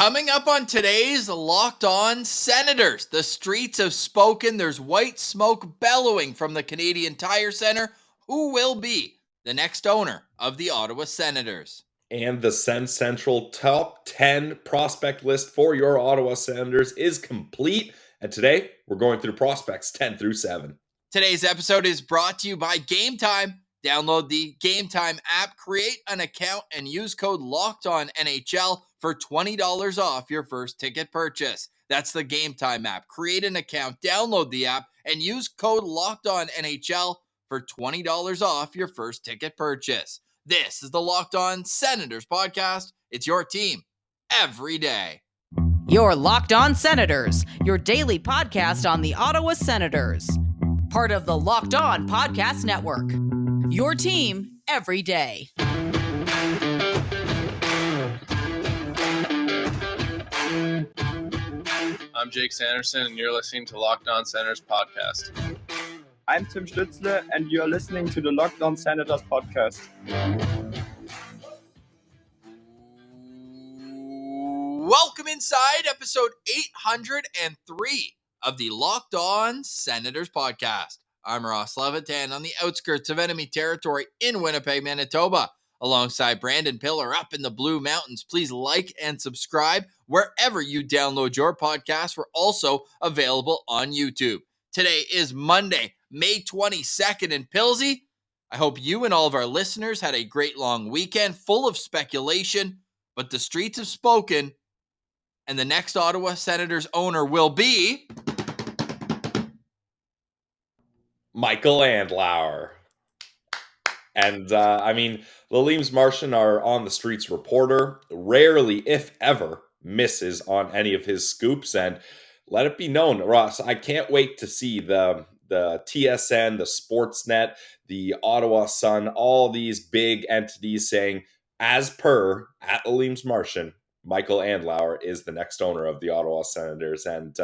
Coming up on today's Locked On Senators, the streets have spoken. There's white smoke bellowing from the Canadian Tire Centre. Who will be the next owner of the Ottawa Senators? And the Sens Central top 10 prospect list for your Ottawa Senators is complete. And today we're going through prospects 10 through 7. Today's episode is brought to you by Game Time. Download the Game Time app, create an account, and use code LOCKEDONNHL for $20 off your first ticket purchase. That's the Game Time app. Create an account, download the app, and use code LOCKEDONNHL for $20 off your first ticket purchase. This is the Locked On Senators podcast. It's your team every day. Your Locked On Senators, your daily podcast on the Ottawa Senators. Part of the Locked On Podcast Network. Your team every day. I'm Jake Sanderson, and you're listening to Locked On Senators podcast. I'm Tim Stützle, and you're listening to the Locked On Senators podcast. Welcome inside episode 803 of the Locked On Senators podcast. I'm Ross Levitan on the outskirts of enemy territory in Winnipeg, Manitoba, alongside Brandon Piller up in the Blue Mountains. Please like and subscribe wherever you download your podcast. We're also available on YouTube. Today is Monday, May 22nd in Pilsy. I hope you and all of our listeners had a great long weekend full of speculation, but the streets have spoken, and the next Ottawa Senators owner will be Michael Andlauer. And Leevi Martian, our On the Streets reporter, rarely, if ever, misses on any of his scoops. And let it be known, Ross, I can't wait to see the TSN, the Sportsnet, the Ottawa Sun, all these big entities saying, as per at Leevi Martian, Michael Andlauer is the next owner of the Ottawa Senators. And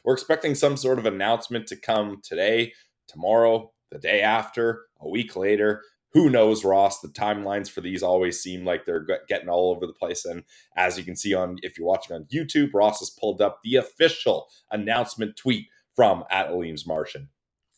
we're expecting some sort of announcement to come today, tomorrow, the day after, a week later. Who knows, Ross? The timelines for these always seem like they're getting all over the place. And as you can see if you're watching on YouTube, Ross has pulled up the official announcement tweet from at Leevi Martian.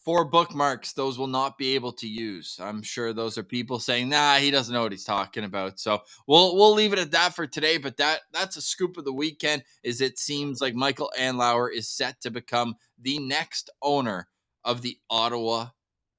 4 bookmarks those will not be able to use. I'm sure those are people saying, nah, he doesn't know what he's talking about. So we'll leave it at that for today. But that's a scoop of the weekend, is it seems like Michael Andlauer is set to become the next owner of the Ottawa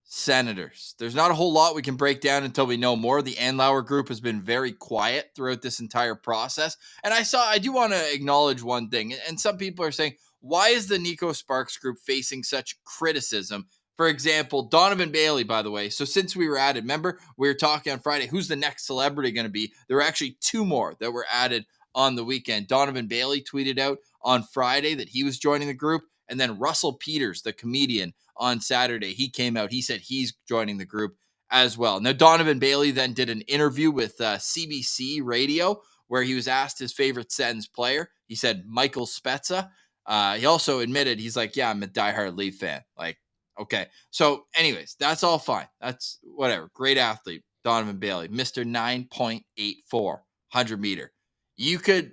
Senators. There's not a whole lot we can break down until we know more. The Andlauer group has been very quiet throughout this entire process. And I do want to acknowledge one thing. And some people are saying, why is the Nico Sparks group facing such criticism? For example, Donovan Bailey, by the way. So since we were added, remember we were talking on Friday, who's the next celebrity going to be? There were actually 2 more that were added on the weekend. Donovan Bailey tweeted out on Friday that he was joining the group. And then Russell Peters, the comedian, on Saturday, he came out. He said he's joining the group as well. Now, Donovan Bailey then did an interview with CBC Radio where he was asked his favorite Sens player. He said Michael Spezza. He also admitted, he's like, yeah, I'm a diehard Leaf fan. Like, okay. So anyways, that's all fine. That's whatever. Great athlete, Donovan Bailey, Mr. 9.84, 100 meter. You could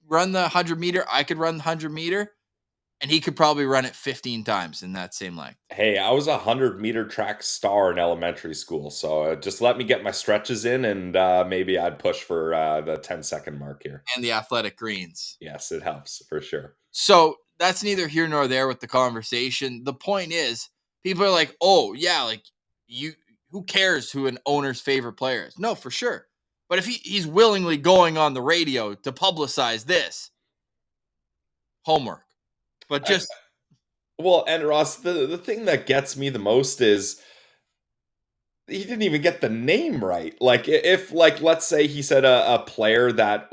run the 100 meter. I could run the 100 meter. And he could probably run it 15 times in that same length. Hey, I was a 100-meter track star in elementary school, so just let me get my stretches in, and maybe I'd push for the 10-second mark here. And the athletic greens. Yes, it helps, for sure. So that's neither here nor there with the conversation. The point is, people are like, oh, yeah, like, who cares who an owner's favorite player is? No, for sure. But if he's willingly going on the radio to publicize this, homework. But just... Well, and Ross, the thing that gets me the most is he didn't even get the name right. Like, if, like, let's say he said a player that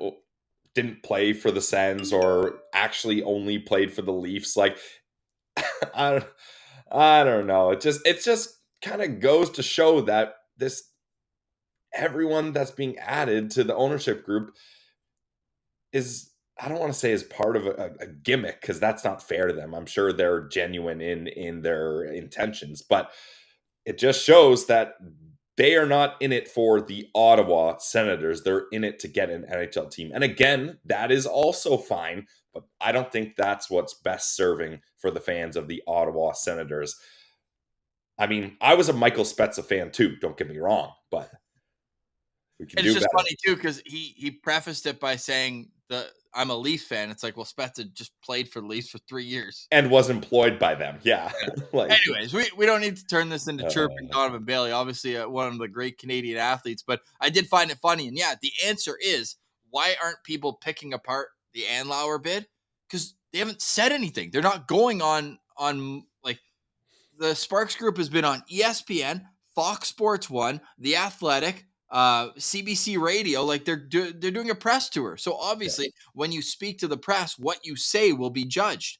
didn't play for the Sens or actually only played for the Leafs, like, I don't know. It just kind of goes to show that everyone that's being added to the ownership group is, I don't want to say as part of a gimmick, because that's not fair to them. I'm sure they're genuine in their intentions, but it just shows that They are not in it for the Ottawa Senators. They're in it to get an NHL team. And again, that is also fine, but I don't think that's what's best serving for the fans of the Ottawa Senators. I mean, I was a Michael Spezza fan too, don't get me wrong, but we can And it's do just better. funny too, because he prefaced it by saying that I'm a Leaf fan. It's like, well, Spezza just played for the Leafs for 3 years. And was employed by them. Yeah. Anyways, we don't need to turn this into chirping Donovan Bailey, obviously one of the great Canadian athletes, but I did find it funny. And yeah, the answer is, why aren't people picking apart the Andlauer bid? Because they haven't said anything. They're not going on like, the Sparks Group has been on ESPN, Fox Sports 1, The Athletic, CBC Radio. Like, they're doing a press tour. So obviously, when you speak to the press, what you say will be judged.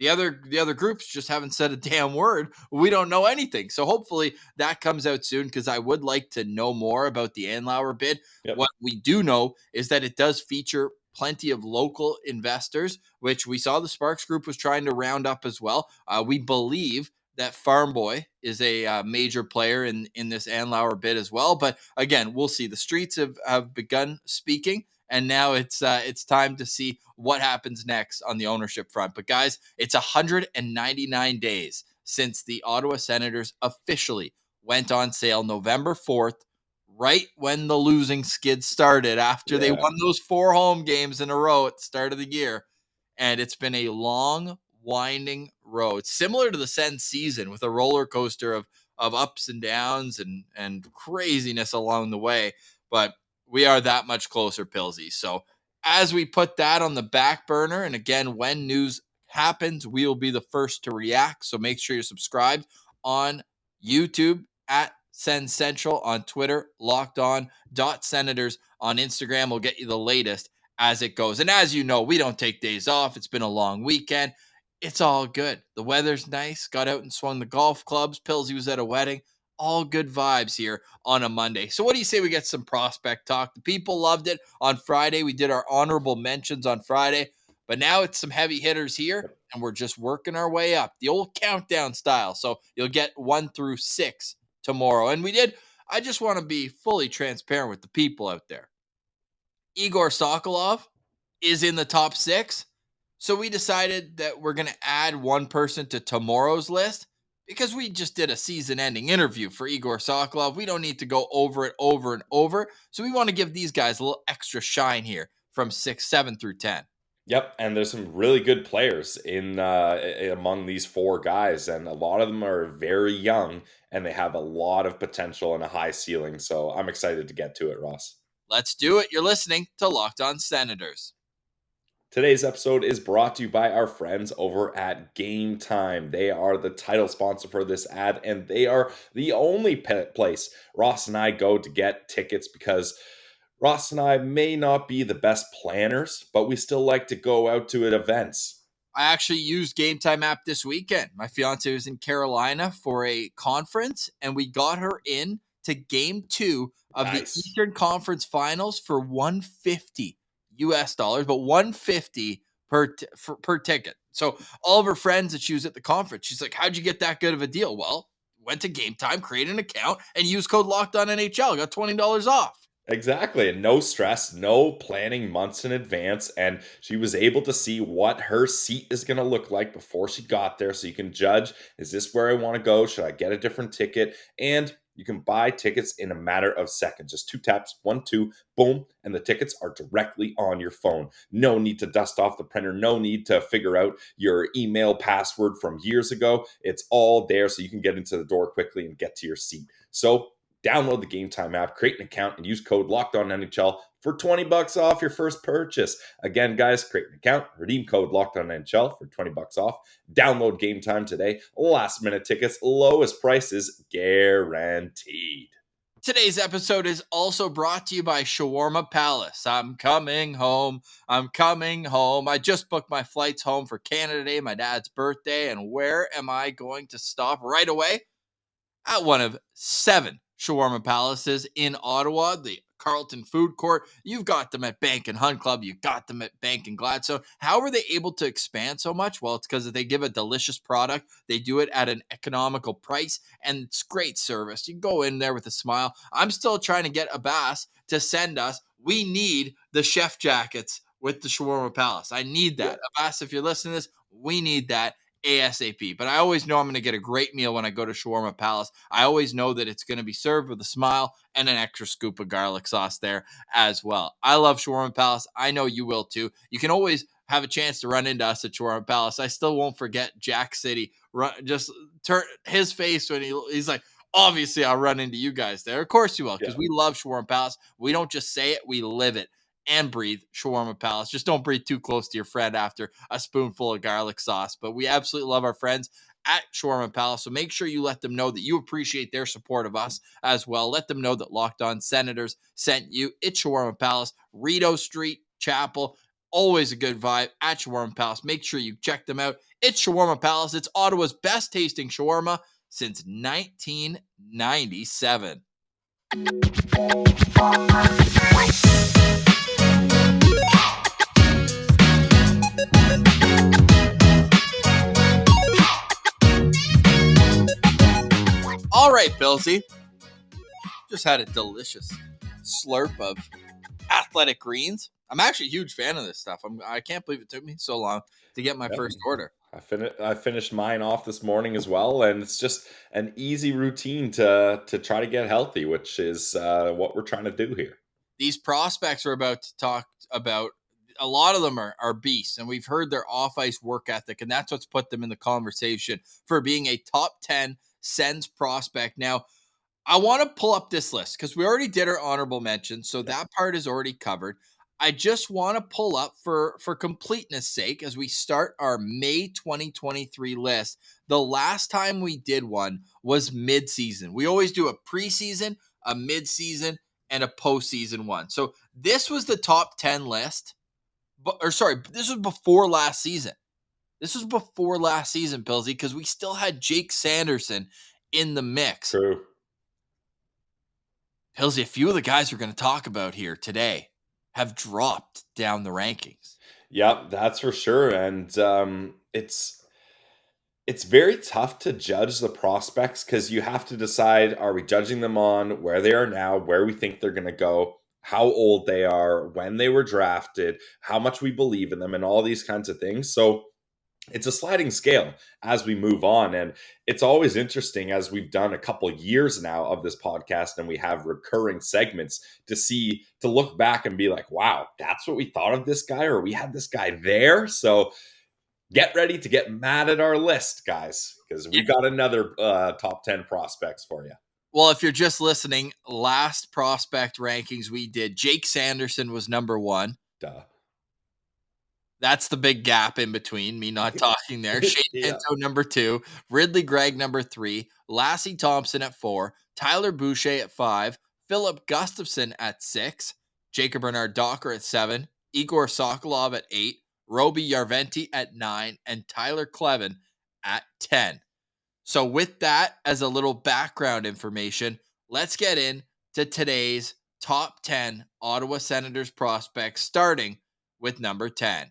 The other groups just haven't said a damn word. We don't know anything. So hopefully that comes out soon, because I would like to know more about the Andlauer bid. Yep. What we do know is that it does feature plenty of local investors, which we saw the Sparks Group was trying to round up as well. We believe that Farm Boy is a major player in this Andlauer bid as well. But again, we'll see. The streets have begun speaking, and now it's time to see what happens next on the ownership front. But guys, it's 199 days since the Ottawa Senators officially went on sale November 4th, right when the losing skid started after they won those 4 home games in a row at the start of the year. And it's been a long, winding road, similar to the Sens season, with a roller coaster of ups and downs and craziness along the way. But we are that much closer, Pilsy. So as we put that on the back burner, and again, when news happens, we will be the first to react. So make sure you're subscribed on YouTube at Sens Central, on Twitter, LockedOn.Senators, on Instagram. We'll get you the latest as it goes. And as you know, we don't take days off. It's been a long weekend. It's all good. The weather's nice. Got out and swung the golf clubs. Pilsy was at a wedding. All good vibes here on a Monday. So what do you say we get some prospect talk? The people loved it on Friday. We did our honorable mentions on Friday, but now it's some heavy hitters here, and we're just working our way up, the old countdown style. So you'll get 1 through 6 tomorrow. And I just want to be fully transparent with the people out there. Igor Sokolov is in the top 6. So we decided that we're going to add one person to tomorrow's list, because we just did a season-ending interview for Igor Sokolov. We don't need to go over it over and over. So we want to give these guys a little extra shine here from 6, 7 through 10. Yep, and there's some really good players in among these 4 guys, and a lot of them are very young, and they have a lot of potential and a high ceiling. So I'm excited to get to it, Ross. Let's do it. You're listening to Locked On Senators. Today's episode is brought to you by our friends over at Game Time. They are the title sponsor for this ad, and they are the only place Ross and I go to get tickets, because Ross and I may not be the best planners, but we still like to go out to events. I actually used Game Time app this weekend. My fiance was in Carolina for a conference, and we got her in to Game 2 of the Eastern Conference Finals for $150 US, but $150 per ticket. So all of her friends that she was at the conference, she's like, "How'd you get that good of a deal?" Well, went to Game Time, created an account, and used code LOCKEDONNHL. Got $20 off. Exactly. And no stress, no planning months in advance. And she was able to see what her seat is going to look like before she got there. So you can judge, is this where I want to go? Should I get a different ticket? And you can buy tickets in a matter of seconds. Just 2 taps, 1, 2, boom. And the tickets are directly on your phone. No need to dust off the printer. No need to figure out your email password from years ago. It's all there so you can get into the door quickly and get to your seat. So download the Game Time app, create an account, and use code LOCKEDONNHL for $20 off your first purchase. Again, guys, create an account, redeem code LOCKEDONNHL for $20 off. Download Game Time today. Last minute tickets, lowest prices guaranteed. Today's episode is also brought to you by Shawarma Palace. I'm coming home. I'm coming home. I just booked my flights home for Canada Day, my dad's birthday, and where am I going to stop right away? At one of 7 Shawarma Palaces in Ottawa. The Carlton Food Court. You've got them at Bank and Hunt Club. You've got them at Bank and Gladstone. How are they able to expand so much? Well, it's because they give a delicious product. They do it at an economical price, and it's great service. You go in there with a smile. I'm still trying to get Abbas to send us. We need the chef jackets with the Shawarma Palace. I need that. Abbas, if you're listening to this, we need that ASAP. But I always know I'm going to get a great meal when I go to Shawarma Palace. I always know that it's going to be served with a smile and an extra scoop of garlic sauce there as well. I love Shawarma Palace. I know you will too. You can always have a chance to run into us at Shawarma Palace. I still won't forget Jack City. Just turn his face when he's like, obviously I'll run into you guys there. Of course you will, because we love Shawarma Palace. We don't just say it, we live it and breathe Shawarma Palace. Just don't breathe too close to your friend after a spoonful of garlic sauce. But we absolutely love our friends at Shawarma Palace. So make sure you let them know that you appreciate their support of us as well. Let them know that Locked On Senators sent you. It's Shawarma Palace, Rideau Street, Chapel. Always a good vibe at Shawarma Palace. Make sure you check them out. It's Shawarma Palace. It's Ottawa's best tasting shawarma since 1997. All right, Billsy. Just had a delicious slurp of athletic greens. I'm actually a huge fan of this stuff. I can't believe it took me so long to get my first order. I finished mine off this morning as well, and it's just an easy routine to try to get healthy, which is what we're trying to do here. These prospects we're about to talk about, a lot of them are beasts, and we've heard their off-ice work ethic, and that's what's put them in the conversation for being a top 10 Sens prospect. Now, I want to pull up this list because we already did our honorable mention, so that part is already covered. I just want to pull up for completeness sake as we start our May 2023 list. The last time we did one was mid-season. We always do a preseason, a mid-season, and a postseason one. So this was the top 10 list. This was before last season. This was before last season, Pillsy, because we still had Jake Sanderson in the mix. True. Pillsy, a few of the guys we're going to talk about here today have dropped down the rankings. Yep, that's for sure. And it's very tough to judge the prospects because you have to decide, are we judging them on where they are now, where we think they're going to go, how old they are, when they were drafted, how much we believe in them, and all these kinds of things. So it's a sliding scale as we move on. And it's always interesting, as we've done a couple years now of this podcast and we have recurring segments, to look back and be like, wow, that's what we thought of this guy, or we had this guy there. So get ready to get mad at our list, guys, because we've got another top 10 prospects for you. Well, if you're just listening, last prospect rankings we did, Jake Sanderson was number 1. Duh. That's the big gap in between me not talking there. Shane Pinto, number 2. Ridley Gregg, number 3. Lassi Thomson at 4. Tyler Boucher at 5. Philip Gustafson at 6. Jacob Bernard Docker at 7. Igor Sokolov at 8. Roby Jarventie at 9. And Tyler Kleven at 10. So with that as a little background information, let's get into today's top 10 Ottawa Senators prospects, starting with number 10.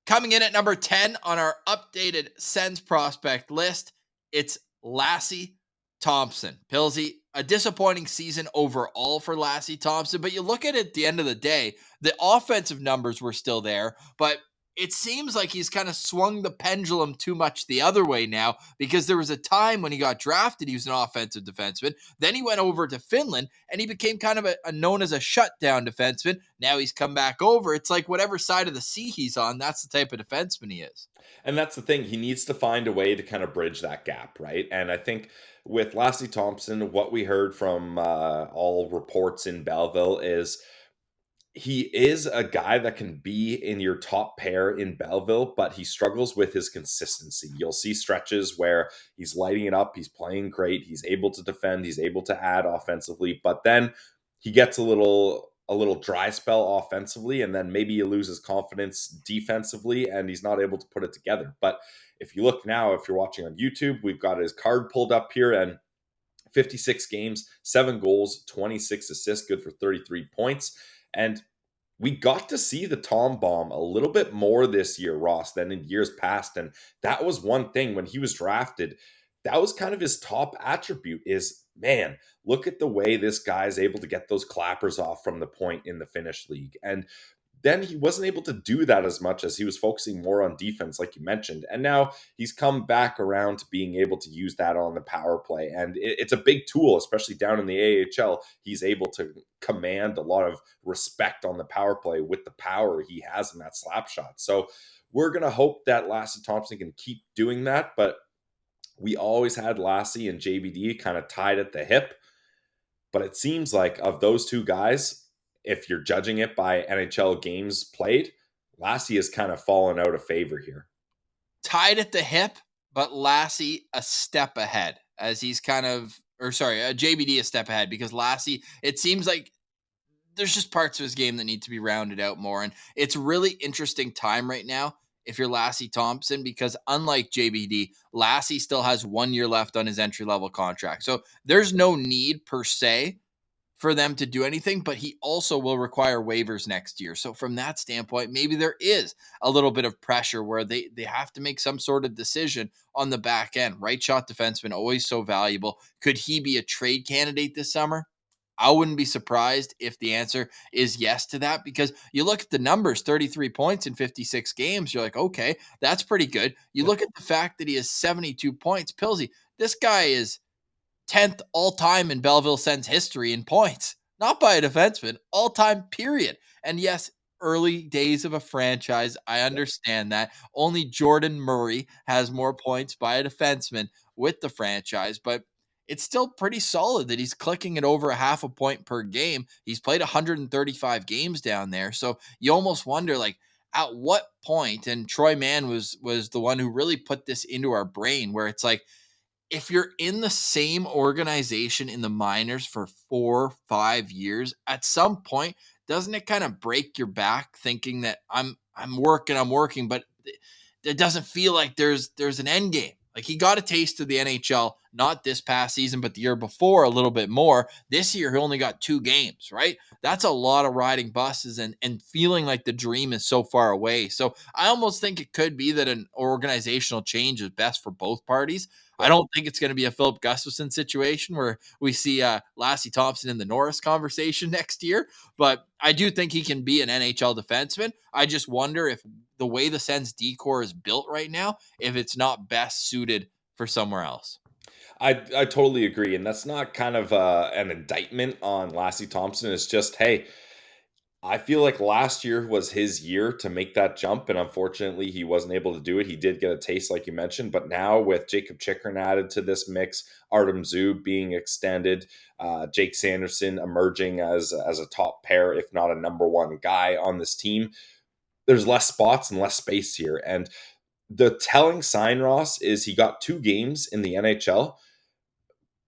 Coming in at number 10 on our updated Sens prospect list, it's Lassi Thomson. Pillsy, a disappointing season overall for Lassi Thomson, but you look at it at the end of the day, the offensive numbers were still there, but it seems like he's kind of swung the pendulum too much the other way now, because there was a time when he got drafted, he was an offensive defenseman. Then he went over to Finland and he became kind of a known as a shutdown defenseman. Now he's come back over. It's like whatever side of the sea he's on, that's the type of defenseman he is. And that's the thing. He needs to find a way to kind of bridge that gap, right? And I think with Lassi Thomson, what we heard from all reports in Belleville is he is a guy that can be in your top pair in Belleville, but he struggles with his consistency. You'll see stretches where he's lighting it up, he's playing great, he's able to defend, he's able to add offensively, but then he gets a little dry spell offensively, and then maybe he loses confidence defensively, and he's not able to put it together. But if you look now, if you're watching on YouTube, we've got his card pulled up here, and 56 games, 7 goals, 26 assists, good for 33 points. And we got to see the Tom Bomb a little bit more this year, Ross, than in years past. And that was one thing when he was drafted. That was kind of his top attribute is, man, look at the way this guy is able to get those clappers off from the point in the Finnish league. And then he wasn't able to do that as much as he was focusing more on defense, like you mentioned. And now he's come back around to being able to use that on the power play. And it's a big tool, especially down in the AHL. He's able to command a lot of respect on the power play with the power he has in that slap shot. So we're going to hope that Lassi Thomson can keep doing that. But we always had Lassi and JBD kind of tied at the hip. But it seems like of those two guys, if you're judging it by NHL games played, Lassi has kind of fallen out of favor here. Tied at the hip, but Lassi a step ahead as he's JBD a step ahead because Lassi, it seems like there's just parts of his game that need to be rounded out more. And it's really interesting time right now if you're Lassi Thomson, because unlike JBD, Lassi still has 1 year left on his entry-level contract. So there's no need per se for them to do anything, but he also will require waivers next year. So from that standpoint, maybe there is a little bit of pressure where they have to make some sort of decision on the back end. Right shot defenseman, always so valuable. Could he be a trade candidate this summer? I wouldn't be surprised if the answer is yes to that, because you look at the numbers, 33 points in 56 games. You're like, okay, that's pretty good. You look at the fact that he has 72 points. Pilsy, this guy is 10th all-time in Belleville Sens history in points. Not by a defenseman, all-time period. And yes, early days of a franchise, I understand that. Only Jordan Murray has more points by a defenseman with the franchise, but it's still pretty solid that he's clicking at over a half a point per game. He's played 135 games down there. So you almost wonder, like, at what point, and Troy Mann was the one who really put this into our brain, where it's like, if you're in the same organization in the minors for 4-5 years, at some point, doesn't it kind of break your back thinking that I'm working, but it doesn't feel like there's an end game. Like, he got a taste of the NHL, not this past season, but the year before a little bit more. This year, he only got 2 games, right? That's a lot of riding buses and feeling like the dream is so far away. So I almost think it could be that an organizational change is best for both parties. I don't think it's going to be a Philip Gustafson situation where we see Lassi Thomson in the Norris conversation next year, but I do think he can be an NHL defenseman. I just wonder if the way the Sens decor is built right now, if it's not best suited for somewhere else. I totally agree. And that's not kind of an indictment on Lassi Thomson. It's just, hey, I feel like last year was his year to make that jump, and unfortunately, he wasn't able to do it. He did get a taste, like you mentioned, but now with Jacob Chychrun added to this mix, Artem Zub being extended, Jake Sanderson emerging as a top pair, if not a number one guy on this team, there's less spots and less space here. And the telling sign, Ross, is he got 2 games in the NHL,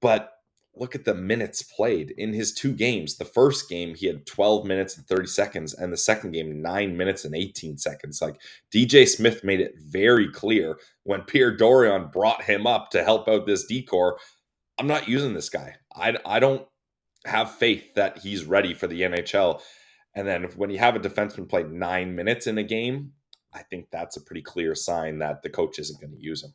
but look at the minutes played in his 2 games. The first game, he had 12 minutes and 30 seconds, and the second game, 9 minutes and 18 seconds. Like, DJ Smith made it very clear when Pierre Dorion brought him up to help out this decor, I'm not using this guy. I don't have faith that he's ready for the NHL. And then when you have a defenseman play 9 minutes in a game, I think that's a pretty clear sign that the coach isn't going to use him.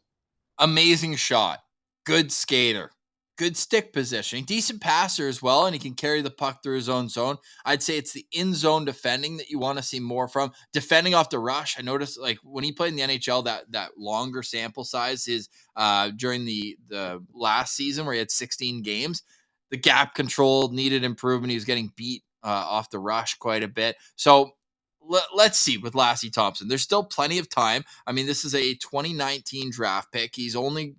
Amazing shot. Good skater. Good stick positioning, decent passer as well, and he can carry the puck through his own zone. I'd say it's the in-zone defending that you want to see more from. Defending off the rush, I noticed, like, when he played in the NHL, that longer sample size is during the last season where he had 16 games. The gap control needed improvement. He was getting beat off the rush quite a bit. So let's see with Lassi Thomson. There's still plenty of time. I mean, this is a 2019 draft pick. He's only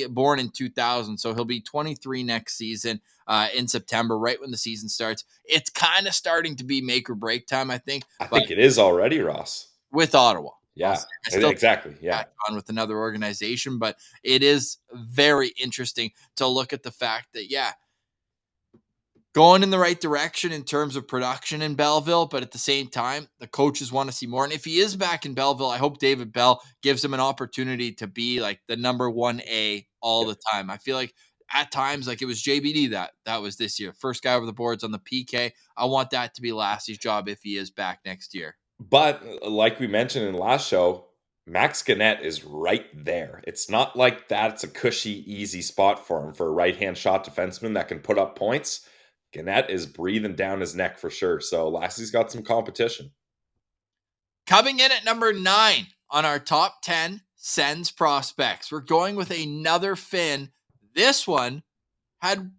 born in 2000, so he'll be 23 next season in September, right when the season starts. It's kind of starting to be make or break time, I think. I think it is already, Ross. With Ottawa. Yeah, exactly. Yeah. On with another organization, but it is very interesting to look at the fact that, yeah, going in the right direction in terms of production in Belleville, but at the same time, the coaches want to see more. And if he is back in Belleville, I hope David Bell gives him an opportunity to be like the number 1A all the time. I feel like at times, like it was JBD that was this year. First guy over the boards on the PK. I want that to be Lassi's job if he is back next year. But like we mentioned in the last show, Max Gannett is right there. It's not like that's a cushy, easy spot for him for a right-hand shot defenseman that can put up points. Gannett is breathing down his neck for sure. So Lassi's got some competition. Coming in at number 9 on our top 10 Sens prospects, we're going with another Finn. This one had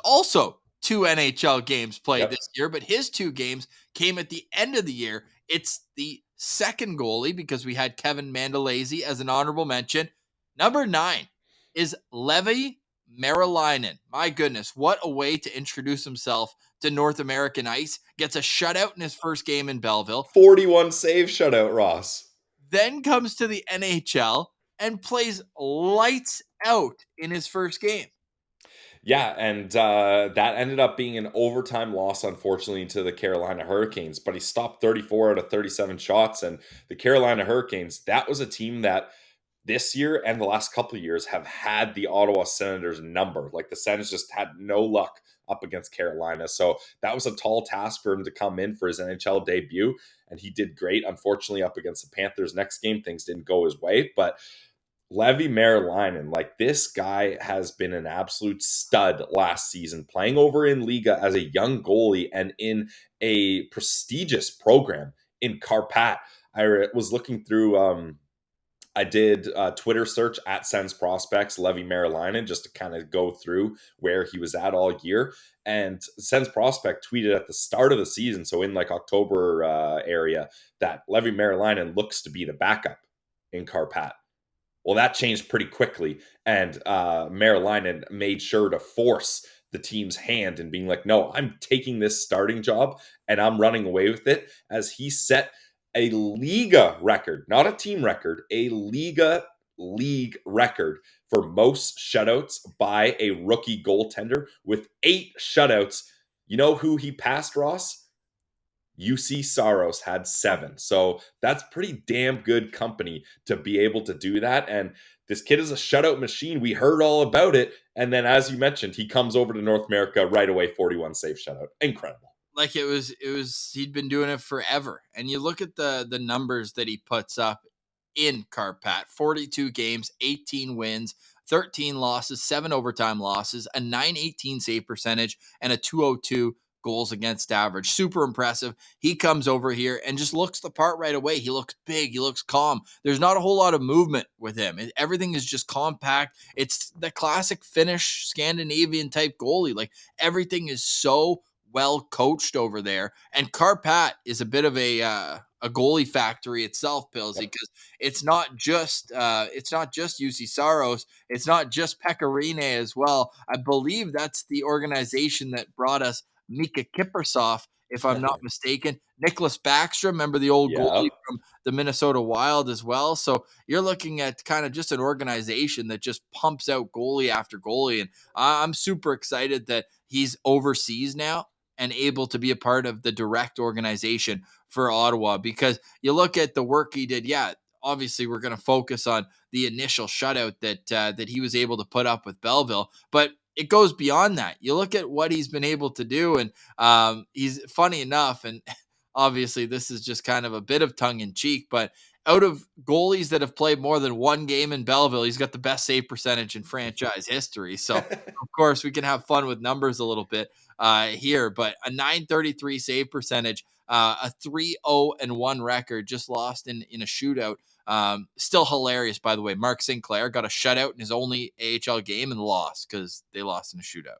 also 2 NHL games played this year, but his 2 games came at the end of the year. It's the second goalie because we had Kevin Mandolese as an honorable mention. Number 9 is Leevi Meriläinen. My goodness, what a way to introduce himself to North American ice. Gets a shutout in his first game in Belleville. 41 save shutout, Ross. Then comes to the NHL and plays lights out in his first game. Yeah, and that ended up being an overtime loss, unfortunately, to the Carolina Hurricanes. But he stopped 34 out of 37 shots. And the Carolina Hurricanes, that was a team that this year and the last couple of years have had the Ottawa Senators number. Like the Sens just had no luck up against Carolina. So that was a tall task for him to come in for his NHL debut. And he did great. Unfortunately, up against the Panthers next game, things didn't go his way. But Leevi Meriläinen, like this guy has been an absolute stud last season, playing over in Liga as a young goalie and in a prestigious program in Karpat. I was looking through, I did a Twitter search at Sens Prospects, Leevi Meriläinen, just to kind of go through where he was at all year. And Sens Prospect tweeted at the start of the season, so in like October area, that Leevi Meriläinen looks to be the backup in Karpat. Well, that changed pretty quickly, and Meriläinen made sure to force the team's hand and being like, no, I'm taking this starting job and I'm running away with it, as he set a Liga record, not a team record, a Liga league record for most shutouts by a rookie goaltender with 8 shutouts. You know who he passed, Ross? UC Saros had 7. So that's pretty damn good company to be able to do that. And this kid is a shutout machine. We heard all about it. And then, as you mentioned, he comes over to North America right away, 41 save shutout. Incredible. Like it was, he'd been doing it forever. And you look at the numbers that he puts up in Karpat: 42 games, 18 wins, 13 losses, 7 overtime losses, a .918 save percentage, and a .202 goals against average. Super impressive. He comes over here and just looks the part right away. He looks big. He looks calm. There's not a whole lot of movement with him. Everything is just compact. It's the classic Finnish Scandinavian type goalie. Like everything is so well coached over there. And Karpat is a bit of a goalie factory itself, Pillsy, because it's not just UC Saros. It's not just Pecorine as well. I believe that's the organization that brought us Mika Kiprusoff, if I'm not mistaken. Nicholas Backstrom, remember the old goalie from the Minnesota Wild as well. So you're looking at kind of just an organization that just pumps out goalie after goalie. And I'm super excited that he's overseas now and able to be a part of the direct organization for Ottawa, because you look at the work he did. Yeah, obviously we're going to focus on the initial shutout that he was able to put up with Belleville, but it goes beyond that. You look at what he's been able to do, and he's funny enough, and obviously this is just kind of a bit of tongue in cheek, but out of goalies that have played more than one game in Belleville, he's got the best save percentage in franchise history. So of course we can have fun with numbers a little bit here, but a .933 save percentage, a 3-0-1 record, just lost in a shootout. Still hilarious, by the way. Mark Sinclair got a shutout in his only AHL game and lost because they lost in a shootout.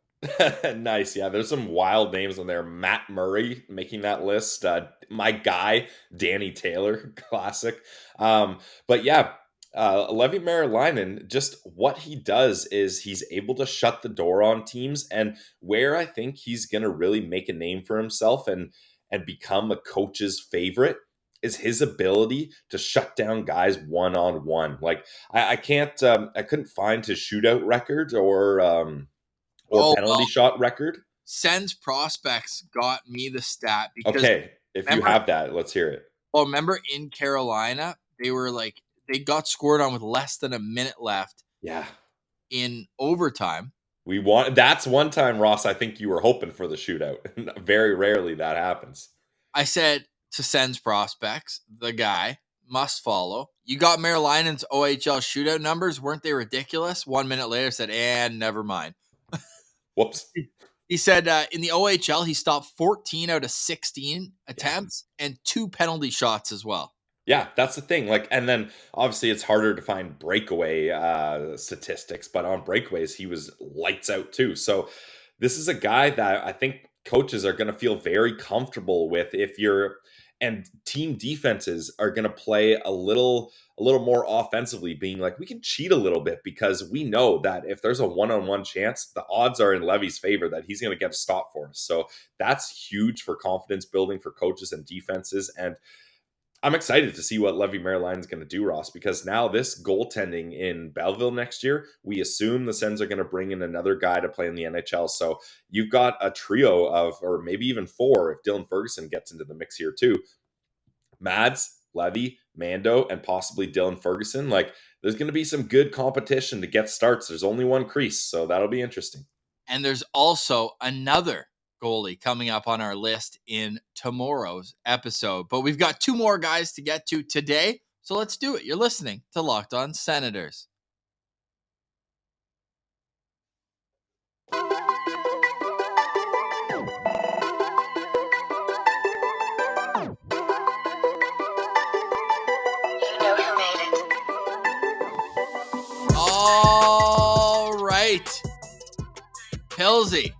Nice. Yeah, there's some wild names on there. Matt Murray making that list. My guy, Danny Taylor, classic. But yeah, Leevi Meriläinen, just what he does is he's able to shut the door on teams, and where I think he's going to really make a name for himself and become a coach's favorite is his ability to shut down guys one-on-one. Like I couldn't find his shootout record or penalty shot record. Sens Prospects got me the stat because if you have that, let's hear it. Well, remember in Carolina, they got scored on with less than a minute left. Yeah. In overtime, That's one time, Ross, I think you were hoping for the shootout. Very rarely that happens. I said to Sens Prospects, the guy must follow. You got Meriläinen's OHL shootout numbers. Weren't they ridiculous? 1 minute later said, and never mind. Whoops. He said in the OHL, he stopped 14 out of 16 attempts and 2 penalty shots as well. Yeah, that's the thing. Like, and then obviously it's harder to find breakaway statistics, but on breakaways, he was lights out too. So this is a guy that I think coaches are going to feel very comfortable with and team defenses are going to play a little more offensively, being like, we can cheat a little bit because we know that if there's a one-on-one chance, the odds are in Levy's favor that he's going to get a stop for us. So that's huge for confidence building for coaches and defenses. And I'm excited to see what Leevi Meriläinen is going to do, Ross, because now this goaltending in Belleville next year, we assume the Sens are going to bring in another guy to play in the NHL. So you've got a trio of, or maybe even 4 if Dylan Ferguson gets into the mix here too. Mads, Leevi, Mando, and possibly Dylan Ferguson. Like, there's going to be some good competition to get starts. There's only one crease, so that'll be interesting. And there's also another goalie coming up on our list in tomorrow's episode. But we've got 2 more guys to get to today, so let's do it. You're listening to Locked On Senators. All right. Pilsy.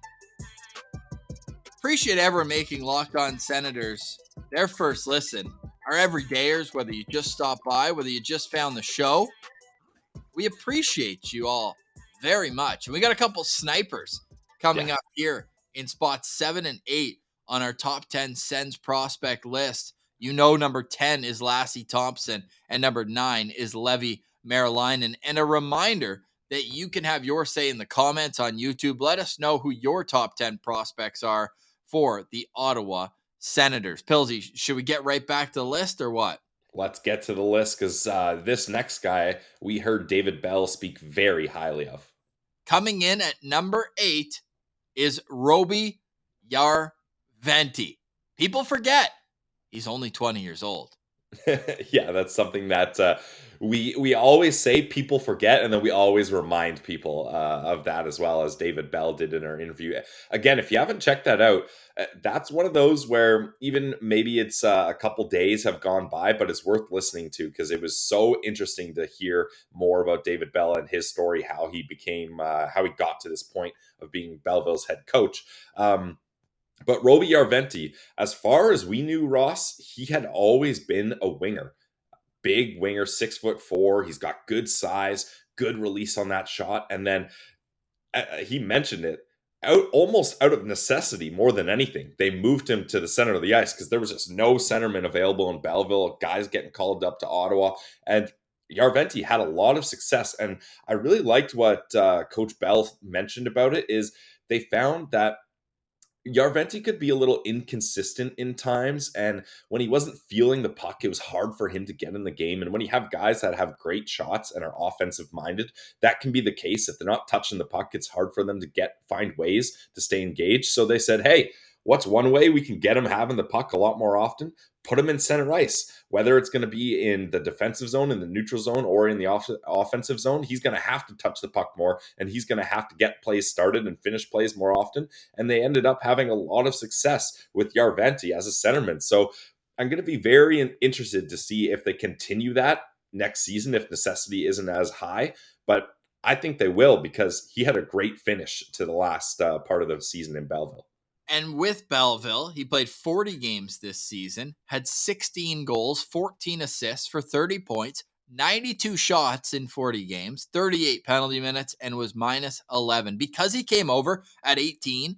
Appreciate everyone making Locked On Senators their first listen. Our everydayers, whether you just stopped by, whether you just found the show, we appreciate you all very much. And we got a couple snipers coming up here in spots 7 and 8 on our top 10 Sens prospect list. You know, number 10 is Lassi Thomson and number 9 is Leevi Meriläinen. And a reminder that you can have your say in the comments on YouTube. Let us know who your top 10 prospects are for the Ottawa Senators. Pilsy, should we get right back to the list or what? Let's get to the list because this next guy, we heard David Bell speak very highly of. Coming in at number 8 is Roby Jarventie. People forget he's only 20 years old. Yeah, that's something that we always say people forget, and then we always remind people of that as well, as David Bell did in our interview. Again, if you haven't checked that out, that's one of those where even maybe it's a couple days have gone by, but it's worth listening to because it was so interesting to hear more about David Bell and his story, how he became, how he got to this point of being Belleville's head coach. But Roby Jarventie, as far as we knew, Ross, he had always been a winger. Big winger, 6'4". He's got good size, good release on that shot. And then he mentioned it almost out of necessity more than anything. They moved him to the center of the ice because there was just no centerman available in Belleville. Guys getting called up to Ottawa. And Jarventie had a lot of success. And I really liked what Coach Bell mentioned about it is they found that Jarventie could be a little inconsistent in times, and when he wasn't feeling the puck, it was hard for him to get in the game. And when you have guys that have great shots and are offensive minded, that can be the case. If they're not touching the puck, it's hard for them to find ways to stay engaged. So they said, hey, what's one way we can get him having the puck a lot more often? Put him in center ice. Whether it's going to be in the defensive zone, in the neutral zone, or in the offensive zone, he's going to have to touch the puck more, and he's going to have to get plays started and finish plays more often. And they ended up having a lot of success with Jarventie as a centerman. So I'm going to be very interested to see if they continue that next season, if necessity isn't as high. But I think they will because he had a great finish to the last part of the season in Belleville. And with Belleville, he played 40 games this season, had 16 goals, 14 assists for 30 points, 92 shots in 40 games, 38 penalty minutes, and was minus 11. Because he came over at 18,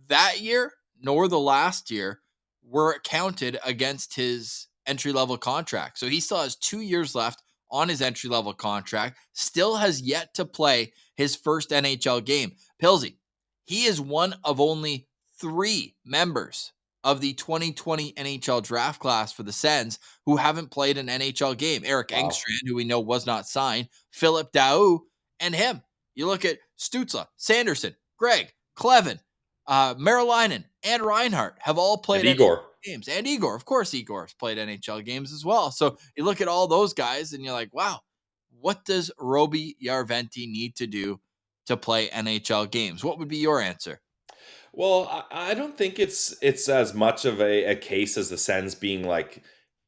that year, nor the last year, were counted against his entry-level contract. So he still has 2 years left on his entry-level contract, still has yet to play his first NHL game. Pilsy, he is one of only 3 members of the 2020 NHL draft class for the Sens who haven't played an NHL game. Eric Engstrand, who we know was not signed, Philip Daou, and him. You look at Stützle, Sanderson, Greg, Clevin, Meriläinen, and Reinhardt have all played And Igor. games. And Igor, of course, Igor's played NHL games as well. So you look at all those guys and you're like, wow, what does Roby Jarventie need to do to play NHL games? What would be your answer? Well, I don't think it's as much of a case as the Sens being like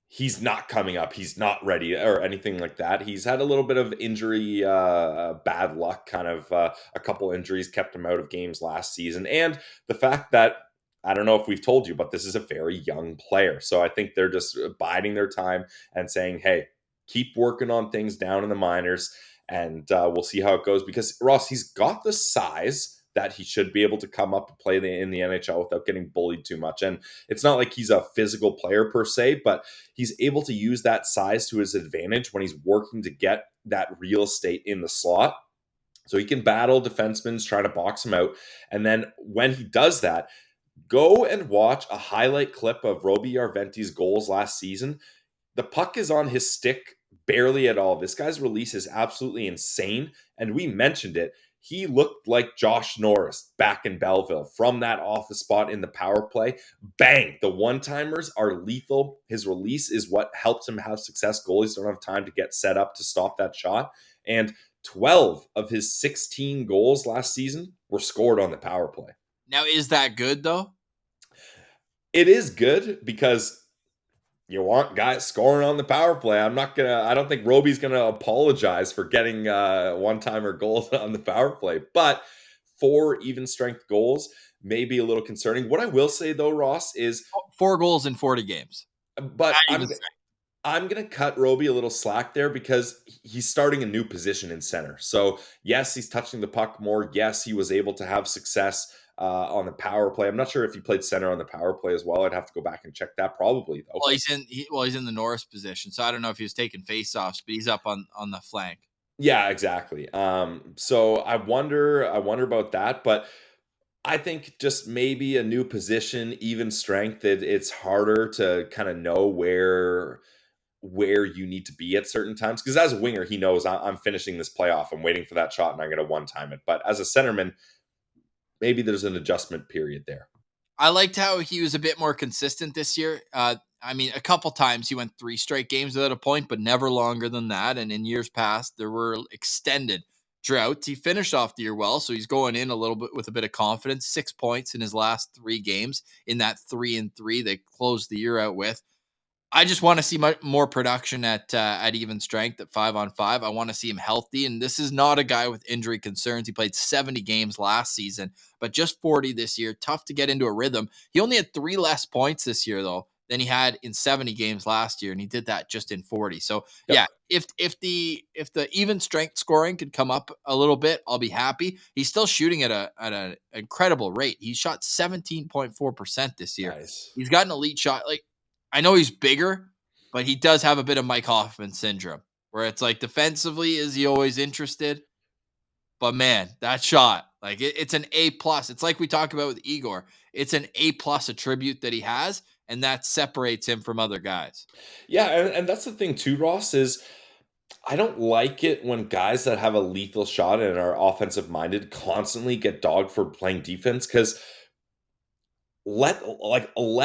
he's not coming up, he's not ready, or anything like that. He's had a little bit of injury, bad luck, kind of a couple injuries kept him out of games last season, and the fact that I don't know if we've told you, but this is a very young player, so I think they're just biding their time and saying, "Hey, keep working on things down in the minors." And we'll see how it goes because Ross, he's got the size that he should be able to come up and play in the NHL without getting bullied too much. And it's not like he's a physical player per se, but he's able to use that size to his advantage when he's working to get that real estate in the slot. So he can battle defensemen trying to box him out. And then when he does that, go and watch a highlight clip of Roby Jarventie's goals last season. The puck is on his stick barely at all. This guy's release is absolutely insane. And we mentioned it. He looked like Josh Norris back in Belleville from that office spot in the power play. Bang! The one-timers are lethal. His release is what helps him have success. Goalies don't have time to get set up to stop that shot. And 12 of his 16 goals last season were scored on the power play. Now, is that good, though? It is good because you want guys scoring on the power play. I don't think Roby's gonna apologize for getting one-timer goals on the power play, but 4 even strength goals may be a little concerning. What I will say though, Ross, is 4 goals in 40 games. but I'm gonna cut Roby a little slack there because he's starting a new position in center. So yes, he's touching the puck more. Yes, he was able to have success on the power play. I'm not sure if he played center on the power play as well. I'd have to go back and check that. Probably though. Well, he's in the Norris position, so I don't know if he was taking faceoffs, but he's up on the flank. Yeah, exactly. So I wonder about that, but I think just maybe a new position, even strength. It's harder to kind of know where you need to be at certain times because as a winger, he knows I'm finishing this playoff. I'm waiting for that shot, and I'm going to one-time it. But as a centerman, maybe there's an adjustment period there. I liked how he was a bit more consistent this year. I mean, a couple times he went 3 straight games without a point, but never longer than that. And in years past, there were extended droughts. He finished off the year well, so he's going in a little bit with a bit of confidence. 6 points in his last 3 games in that 3-3 they closed the year out with. I just want to see more production at even strength at 5-on-5. I want to see him healthy, and this is not a guy with injury concerns. He played 70 games last season, but just 40 this year. Tough to get into a rhythm. He only had 3 less points this year, though, than he had in 70 games last year, and he did that just in 40. So, yeah, if the even strength scoring could come up a little bit, I'll be happy. He's still shooting at an incredible rate. He shot 17.4% this year. Nice. He's got an elite shot. Like, I know he's bigger, but he does have a bit of Mike Hoffman syndrome where it's like defensively, is he always interested? But man, that shot, like it's an A+. It's like we talked about with Igor. It's an A+ attribute that he has, and that separates him from other guys. Yeah, and that's the thing too, Ross, is I don't like it when guys that have a lethal shot and are offensive minded constantly get dogged for playing defense because let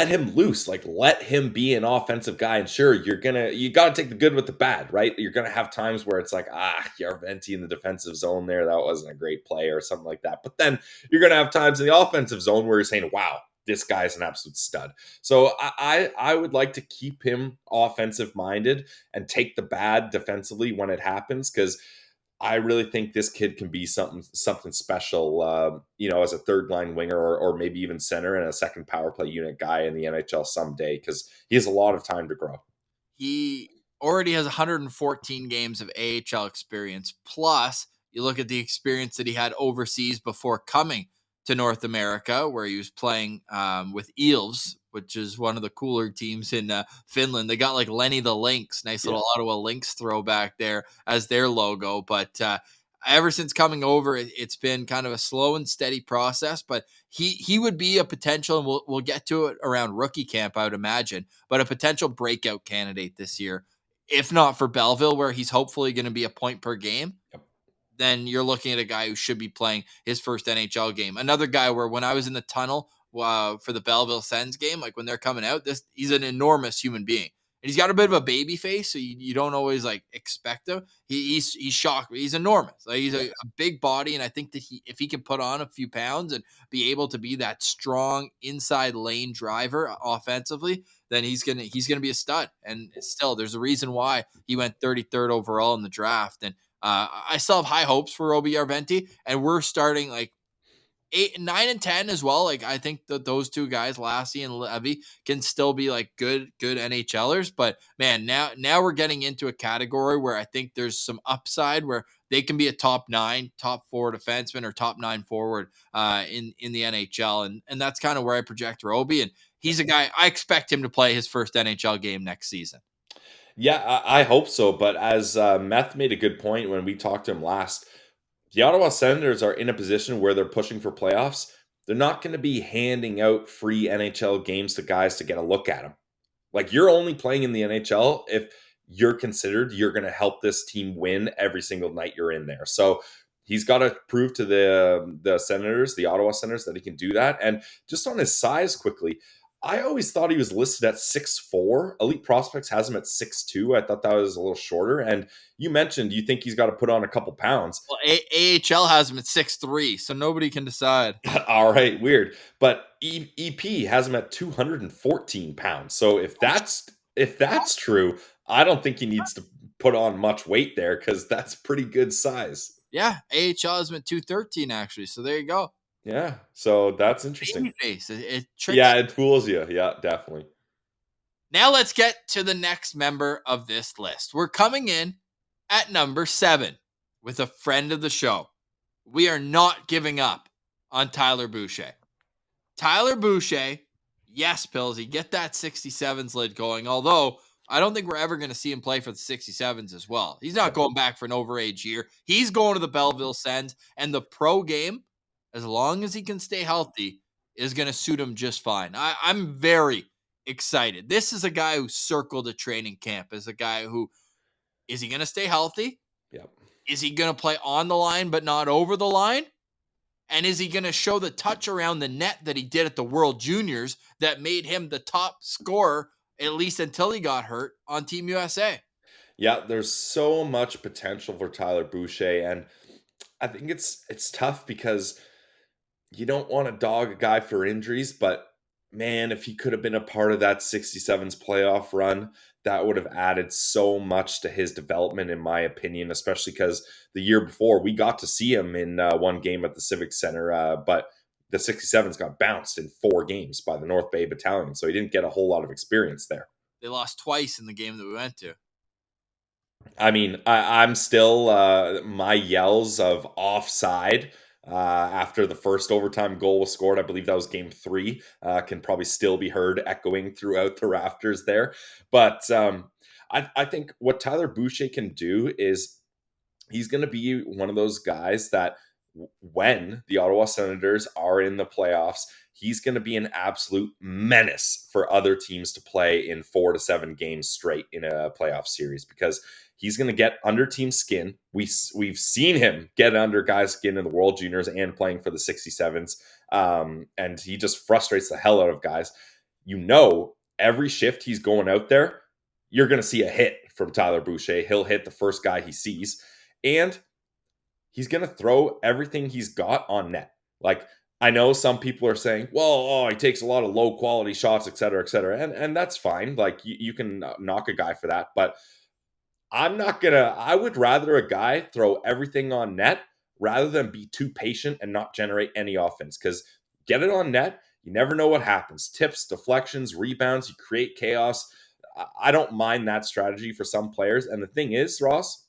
him loose, like let him be an offensive guy. And sure, you gotta take the good with the bad, right? You're gonna have times where it's like, Jarventie in the defensive zone there, that wasn't a great play or something like that. But then you're gonna have times in the offensive zone where you're saying, wow, this guy's an absolute stud. So I would like to keep him offensive minded and take the bad defensively when it happens because I really think this kid can be something special, as a third line winger or maybe even center and a second power play unit guy in the NHL someday because he has a lot of time to grow. He already has 114 games of AHL experience. Plus, you look at the experience that he had overseas before coming to North America, where he was playing with Eels, which is one of the cooler teams in Finland. They got like Lenny the Lynx, nice little Ottawa Lynx throwback there as their logo. But ever since coming over, it's been kind of a slow and steady process. But he would be a potential, and we'll get to it around rookie camp, I would imagine, but a potential breakout candidate this year. If not for Belleville, where he's hopefully going to be a point per game, then you're looking at a guy who should be playing his first NHL game. Another guy where when I was in the tunnel for the Belleville Sens game, like when they're coming out, he's an enormous human being. And he's got a bit of a baby face, so you don't always like expect him. He's shocked. He's enormous. Like he's a big body, and I think that if he can put on a few pounds and be able to be that strong inside lane driver offensively, then he's gonna be a stud. And still, there's a reason why he went 33rd overall in the draft. And I still have high hopes for Roby Jarventie, and we're starting like 8, 9, and 10 as well. Like I think that those two guys, Lassi and Leevi, can still be like good NHLers. But man, now we're getting into a category where I think there's some upside where they can be a top 9, top 4 defenseman or top 9 forward in the NHL, and that's kind of where I project Roby. And he's a guy I expect him to play his first NHL game next season. Yeah, I hope so. But as Meth made a good point when we talked to him last, the Ottawa Senators are in a position where they're pushing for playoffs. They're not going to be handing out free NHL games to guys to get a look at them. Like, you're only playing in the NHL if you're considered you're going to help this team win every single night you're in there. So he's got to prove to the Senators, the Ottawa Senators, that he can do that. And just on his size quickly, I always thought he was listed at 6'4". Elite Prospects has him at 6'2". I thought that was a little shorter. And you mentioned you think he's got to put on a couple pounds. Well, AHL has him at 6'3", so nobody can decide. All right, weird. But EP has him at 214 pounds. So if that's true, I don't think he needs to put on much weight there, because that's pretty good size. Yeah, AHL has him at 213 actually. So there you go. Yeah, so that's interesting. Baby face. It tricks. Yeah, it fools you. Yeah, definitely. Now let's get to the next member of this list. We're coming in at number 7 with a friend of the show. We are not giving up on Tyler Boucher. Tyler Boucher, yes, Pillsy, get that 67s lid going. Although I don't think we're ever going to see him play for the 67s as well. He's not going back for an overage year. He's going to the Belleville Sens, and the pro game, as long as he can stay healthy, is going to suit him just fine. I'm very excited. This is a guy who circled a training camp as a guy who, is he going to stay healthy? Yep. Is he going to play on the line but not over the line? And is he going to show the touch around the net that he did at the World Juniors that made him the top scorer, at least until he got hurt, on Team USA? Yeah, there's so much potential for Tyler Boucher, and I think it's tough because you don't want to dog a guy for injuries, but man, if he could have been a part of that 67's playoff run, that would have added so much to his development, in my opinion, especially because the year before we got to see him in one game at the Civic Center, but the 67's got bounced in 4 games by the North Bay Battalion, so he didn't get a whole lot of experience there. They lost twice in the game that we went to. I mean, I'm still my yells of offside after the first overtime goal was scored. I believe that was game 3. Can probably still be heard echoing throughout the rafters there. But I think what Tyler Boucher can do is he's going to be one of those guys that when the Ottawa Senators are in the playoffs, he's going to be an absolute menace for other teams to play in 4 to 7 games straight in a playoff series, because he's going to get under team skin. We've seen him get under guys' skin in the World Juniors and playing for the 67s, and he just frustrates the hell out of guys. Every shift he's going out there, you're going to see a hit from Tyler Boucher. He'll hit the first guy he sees, and he's going to throw everything he's got on net. Like, I know some people are saying, well, he takes a lot of low quality shots, et cetera, and that's fine. Like, you can knock a guy for that, but I would rather a guy throw everything on net rather than be too patient and not generate any offense, because get it on net, you never know what happens. Tips, deflections, rebounds, you create chaos. I don't mind that strategy for some players. And the thing is, Ross,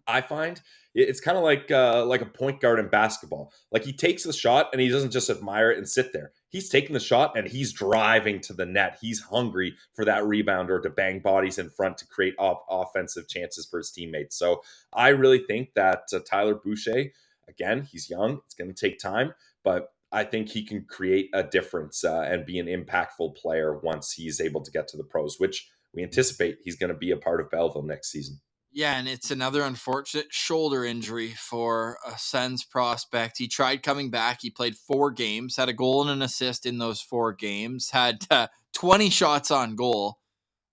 I find it's kind of like a point guard in basketball. Like, he takes the shot and he doesn't just admire it and sit there. He's taking the shot and he's driving to the net. He's hungry for that rebound or to bang bodies in front to create offensive chances for his teammates. So I really think that Tyler Boucher, again, he's young. It's going to take time, but I think he can create a difference and be an impactful player once he's able to get to the pros, which we anticipate he's going to be a part of Belleville next season. Yeah, and it's another unfortunate shoulder injury for a Sens prospect. He tried coming back. He played 4 games, had a goal and an assist in those 4 games, had 20 shots on goal,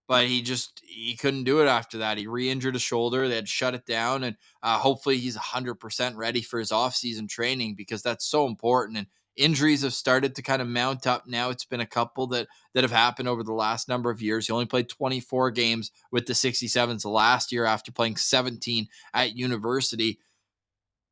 but he couldn't do it after that. He re-injured his shoulder. They had to shut it down, and hopefully he's 100% ready for his off-season training because that's so important. And injuries have started to kind of mount up now. It's been a couple that have happened over the last number of years. He only played 24 games with the 67s last year after playing 17 at university,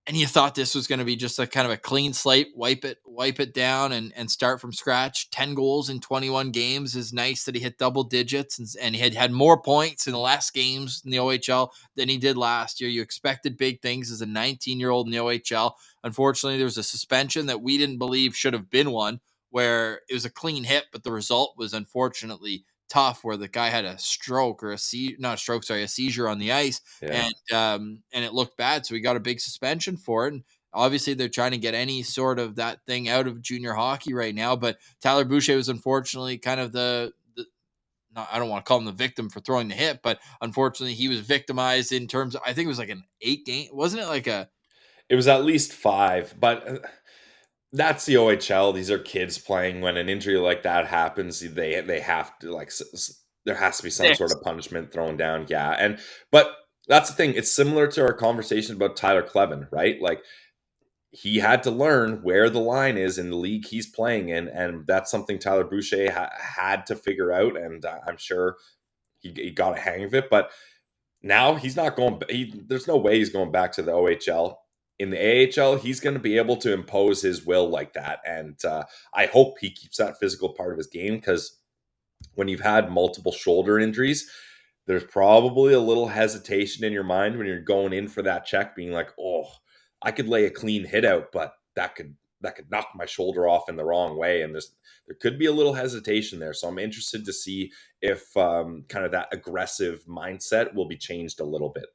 and you thought this was going to be just a kind of a clean slate, wipe it down and start from scratch. 10 goals in 21 games is nice that he hit double digits, and he had more points in the last games in the OHL than he did last year. You expected big things as a 19-year-old in the OHL. Unfortunately, there was a suspension that we didn't believe should have been one, where it was a clean hit, but the result was unfortunately tough, where the guy had a stroke or a seizure on the ice, Yeah. and it looked bad, so we got a big suspension for it. And obviously, they're trying to get any sort of that thing out of junior hockey right now. But Tyler Boucher was unfortunately kind of the I don't want to call him the victim for throwing the hit, but unfortunately, he was victimized in terms of, I think it was like an 8 game, wasn't it? Like a It was at least 5, but that's the OHL. These are kids playing. When an injury like that happens, they have to like there has to be some sort 6. of punishment thrown down. Yeah, but that's the thing. It's similar to our conversation about Tyler Clevin, right? Like he had to learn where the line is in the league he's playing in, and that's something Tyler Boucher had to figure out. And I'm sure he got a hang of it. But now he's not going. There's no way he's going back to the OHL. In the AHL, he's going to be able to impose his will like that, and I hope he keeps that physical part of his game, because when you've had multiple shoulder injuries, there's probably a little hesitation in your mind when you're going in for that check, being like, "Oh, I could lay a clean hit out, but that could knock my shoulder off in the wrong way," and there could be a little hesitation there. So I'm interested to see if kind of that aggressive mindset will be changed a little bit.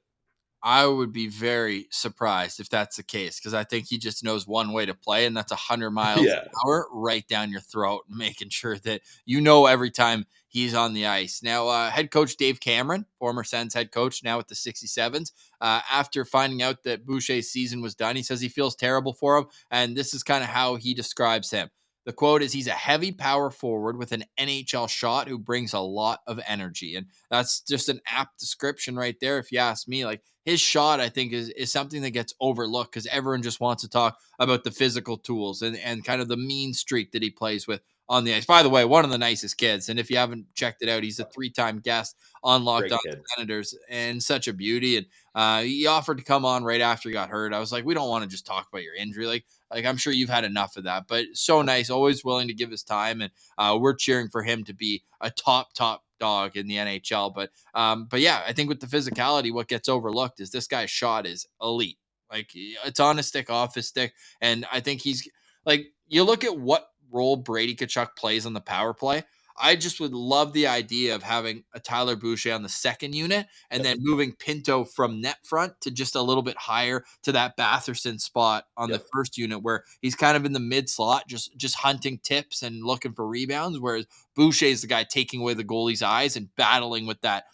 I would be very surprised if that's the case, because I think he just knows one way to play, and that's 100 miles Yeah. an hour right down your throat, making sure that you know every time he's on the ice. Now, head coach Dave Cameron, former Sens head coach, now with the 67s, after finding out that Boucher's season was done, he says he feels terrible for him, and this is kind of how he describes him. The quote is, he's a heavy power forward with an NHL shot who brings a lot of energy. And that's just an apt description right there, if you ask me. Like, his shot, I think, is something that gets overlooked because everyone just wants to talk about the physical tools and kind of the mean streak that he plays with on the ice. By the way, one of the nicest kids. And if you haven't checked it out, he's a 3-time guest on Locked On Great kid. Senators, and such a beauty. And he offered to come on right after he got hurt. I was like, we don't want to just talk about your injury. Like I'm sure you've had enough of that, but so nice, always willing to give his time. And we're cheering for him to be a top dog in the NHL. But yeah, I think with the physicality, what gets overlooked is this guy's shot is elite. Like, it's on his stick, off his stick. And I think he's like, you look at what role Brady Tkachuk plays on the power play. I just would love the idea of having a Tyler Boucher on the second unit and Yep. then moving Pinto from net front to just a little bit higher to that Batherson spot on the Yep. first unit, where he's kind of in the mid slot, just hunting tips and looking for rebounds, whereas Boucher is the guy taking away the goalie's eyes and battling with that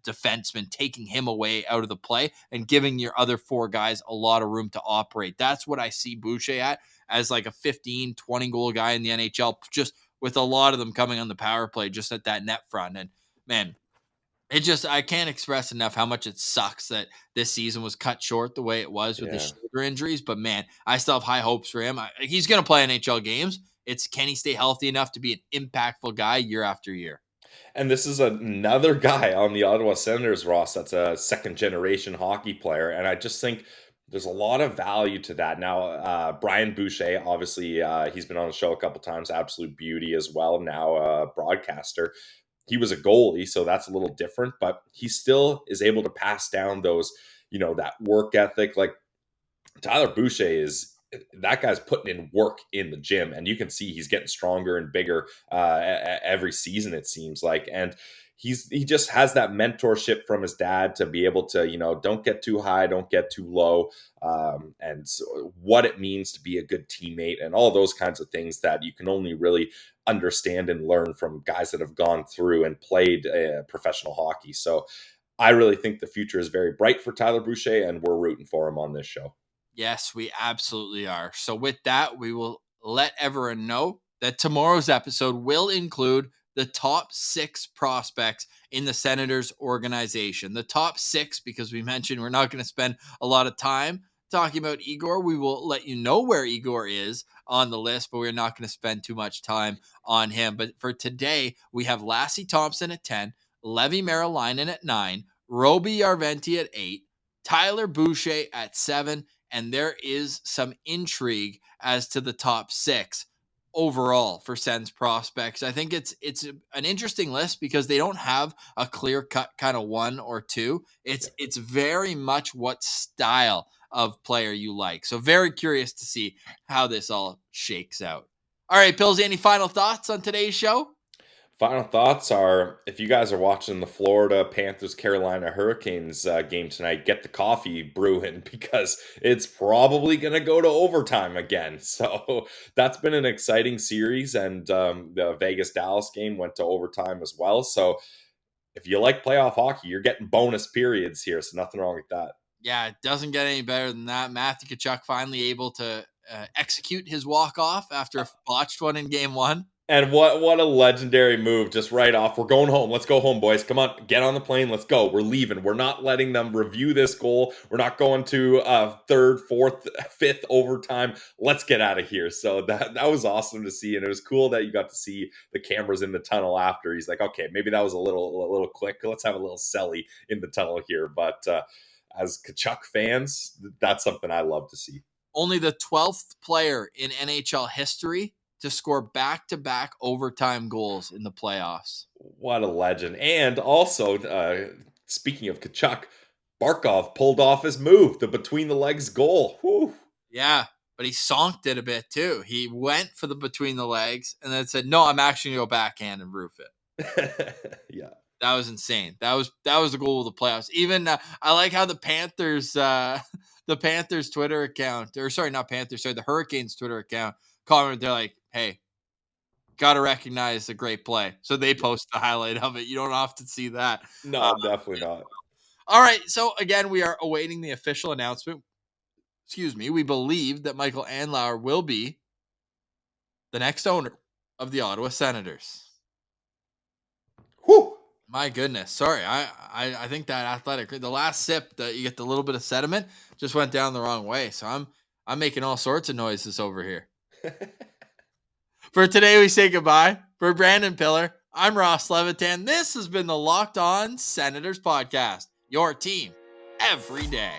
defenseman, taking him away out of the play and giving your other 4 guys a lot of room to operate. That's what I see Boucher at, as like a 15, 20 goal guy in the NHL, just with a lot of them coming on the power play, just at that net front. And man, I can't express enough how much it sucks that this season was cut short the way it was with the Yeah. shoulder injuries. But man, I still have high hopes for him. He's going to play NHL games. It's, can he stay healthy enough to be an impactful guy year after year? And this is another guy on the Ottawa Senators roster that's a second generation hockey player. And I just think there's a lot of value to that. Now, Brian Boucher, obviously, he's been on the show a couple times, absolute beauty as well. Now, a broadcaster. He was a goalie, so that's a little different, but he still is able to pass down those, that work ethic. Like Tyler Boucher that guy's putting in work in the gym, and you can see he's getting stronger and bigger every season, it seems like. And he just has that mentorship from his dad to be able to, don't get too high, don't get too low, and so what it means to be a good teammate and all those kinds of things that you can only really understand and learn from guys that have gone through and played professional hockey. So I really think the future is very bright for Tyler Boucher, and we're rooting for him on this show. Yes, we absolutely are. So with that, we will let everyone know that tomorrow's episode will include the top 6 prospects in the Senators organization. The top 6, because we mentioned we're not going to spend a lot of time talking about Igor. We will let you know where Igor is on the list, but we're not going to spend too much time on him. But for today, we have Lassi Thomson at 10, Leevi Meriläinen at 9, Roby Jarventie at 8, Tyler Boucher at 7, and there is some intrigue as to the top 6 overall for Sens prospects. I think it's an interesting list because they don't have a clear-cut kind of 1 or 2. It's very much what style of player you like. So very curious to see how this all shakes out. All right, Pillsy, any final thoughts on today's show? Final thoughts are, if you guys are watching the Florida Panthers Carolina Hurricanes game tonight, get the coffee brewing because it's probably going to go to overtime again. So that's been an exciting series, and the Vegas Dallas game went to overtime as well. So if you like playoff hockey, you're getting bonus periods here. So nothing wrong with that. Yeah, it doesn't get any better than that. Matthew Tkachuk finally able to execute his walk-off after a botched one in game 1. And what a legendary move, just right off. We're going home. Let's go home, boys. Come on, get on the plane. Let's go. We're leaving. We're not letting them review this goal. We're not going to third, fourth, fifth overtime. Let's get out of here. So that was awesome to see. And it was cool that you got to see the cameras in the tunnel after. He's like, okay, maybe that was a little quick. Let's have a little selly in the tunnel here. But as Tkachuk fans, that's something I love to see. Only the 12th player in NHL history to score back-to-back overtime goals in the playoffs. What a legend. And also, speaking of Tkachuk, Barkov pulled off his move, the between-the-legs goal. Whew. Yeah, but he sonked it a bit too. He went for the between the legs and then said, no, I'm actually going to go backhand and roof it. Yeah. That was insane. That was the goal of the playoffs. Even I like how the Panthers Twitter account, or sorry, not Panthers, sorry, the Hurricanes Twitter account commented, they're like, hey, got to recognize the great play. So they post the highlight of it. You don't often see that. No, definitely not. All right. So again, we are awaiting the official announcement. Excuse me. We believe that Michael Andlauer will be the next owner of the Ottawa Senators. Whew. My goodness. Sorry. I think that athletic, the last sip that you get the little bit of sediment just went down the wrong way. So I'm making all sorts of noises over here. For today, we say goodbye. For Brandon Piller, I'm Ross Levitan. This has been the Locked On Senators podcast, your team every day.